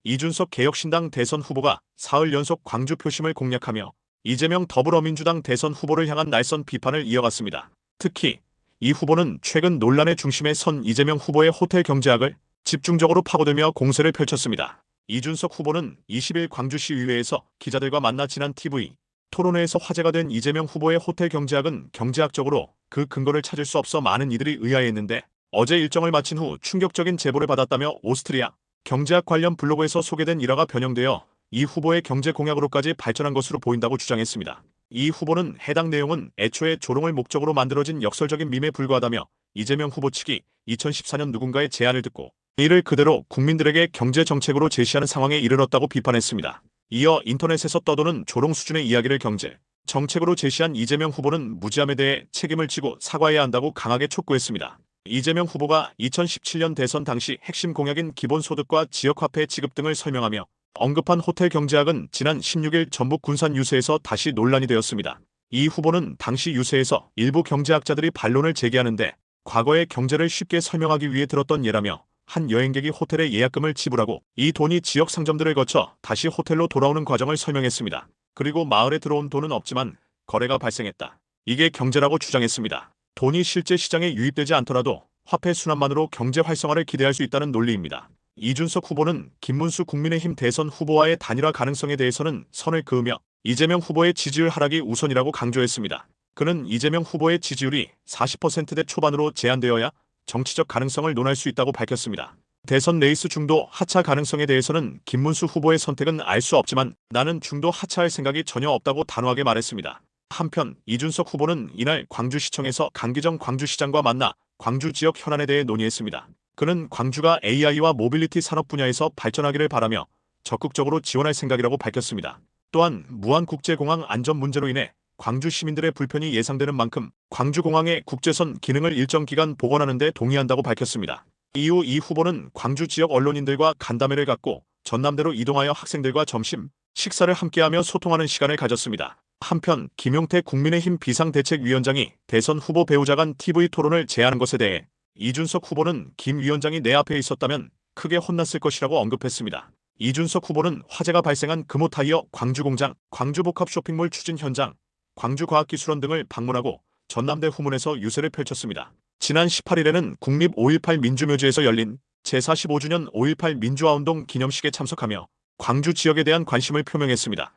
이준석 개혁신당 대선 후보가 사흘 연속 광주 표심을 공략하며 이재명 더불어민주당 대선 후보를 향한 날선 비판을 이어갔습니다. 특히 이 후보는 최근 논란의 중심에 선 이재명 후보의 호텔 경제학을 집중적으로 파고들며 공세를 펼쳤습니다. 이준석 후보는 20일 광주시의회에서 기자들과 만나 지난 TV 토론회에서 화제가 된 이재명 후보의 호텔 경제학은 경제학적으로 그 근거를 찾을 수 없어 많은 이들이 의아해했는데 어제 일정을 마친 후 충격적인 제보를 받았다며 오스트리아 경제학 관련 블로그에서 소개된 일화가 변형되어 이 후보의 경제 공약으로까지 발전한 것으로 보인다고 주장했습니다. 이 후보는 해당 내용은 애초에 조롱을 목적으로 만들어진 역설적인 밈에 불과하다며 이재명 후보 측이 2014년 누군가의 제안을 듣고 이를 그대로 국민들에게 경제 정책으로 제시하는 상황에 이르렀다고 비판했습니다. 이어 인터넷에서 떠도는 조롱 수준의 이야기를 경제 정책으로 제시한 이재명 후보는 무지함에 대해 책임을 지고 사과해야 한다고 강하게 촉구했습니다. 이재명 후보가 2017년 대선 당시 핵심 공약인 기본소득과 지역화폐 지급 등을 설명하며 언급한 호텔 경제학은 지난 16일 전북 군산 유세에서 다시 논란이 되었습니다. 이 후보는 당시 유세에서 일부 경제학자들이 반론을 제기하는데 과거의 경제를 쉽게 설명하기 위해 들었던 예라며 한 여행객이 호텔에 예약금을 지불하고 이 돈이 지역 상점들을 거쳐 다시 호텔로 돌아오는 과정을 설명했습니다. 그리고 마을에 들어온 돈은 없지만 거래가 발생했다. 이게 경제라고 주장했습니다. 돈이 실제 시장에 유입되지 않더라도 화폐 순환만으로 경제 활성화를 기대할 수 있다는 논리입니다. 이준석 후보는 김문수 국민의힘 대선 후보와의 단일화 가능성에 대해서는 선을 그으며 이재명 후보의 지지율 하락이 우선이라고 강조했습니다. 그는 이재명 후보의 지지율이 40%대 초반으로 제한되어야 정치적 가능성을 논할 수 있다고 밝혔습니다. 대선 레이스 중도 하차 가능성에 대해서는 김문수 후보의 선택은 알 수 없지만 나는 중도 하차할 생각이 전혀 없다고 단호하게 말했습니다. 한편 이준석 후보는 이날 광주시청에서 강기정 광주시장과 만나 광주 지역 현안에 대해 논의했습니다. 그는 광주가 AI와 모빌리티 산업 분야에서 발전하기를 바라며 적극적으로 지원할 생각이라고 밝혔습니다. 또한 무안국제공항 안전 문제로 인해 광주 시민들의 불편이 예상되는 만큼 광주공항의 국제선 기능을 일정 기간 복원하는 데 동의한다고 밝혔습니다. 이후 이 후보는 광주 지역 언론인들과 간담회를 갖고 전남대로 이동하여 학생들과 점심, 식사를 함께하며 소통하는 시간을 가졌습니다. 한편 김용태 국민의힘 비상대책위원장이 대선 후보 배우자 간 TV 토론을 제안한 것에 대해 이준석 후보는 김 위원장이 내 앞에 있었다면 크게 혼났을 것이라고 언급했습니다. 이준석 후보는 화재가 발생한 금호타이어 광주공장, 광주복합 쇼핑몰 추진 현장, 광주과학기술원 등을 방문하고 전남대 후문에서 유세를 펼쳤습니다. 지난 18일에는 국립 5.18 민주묘지에서 열린 제45주년 5.18 민주화운동 기념식에 참석하며 광주 지역에 대한 관심을 표명했습니다.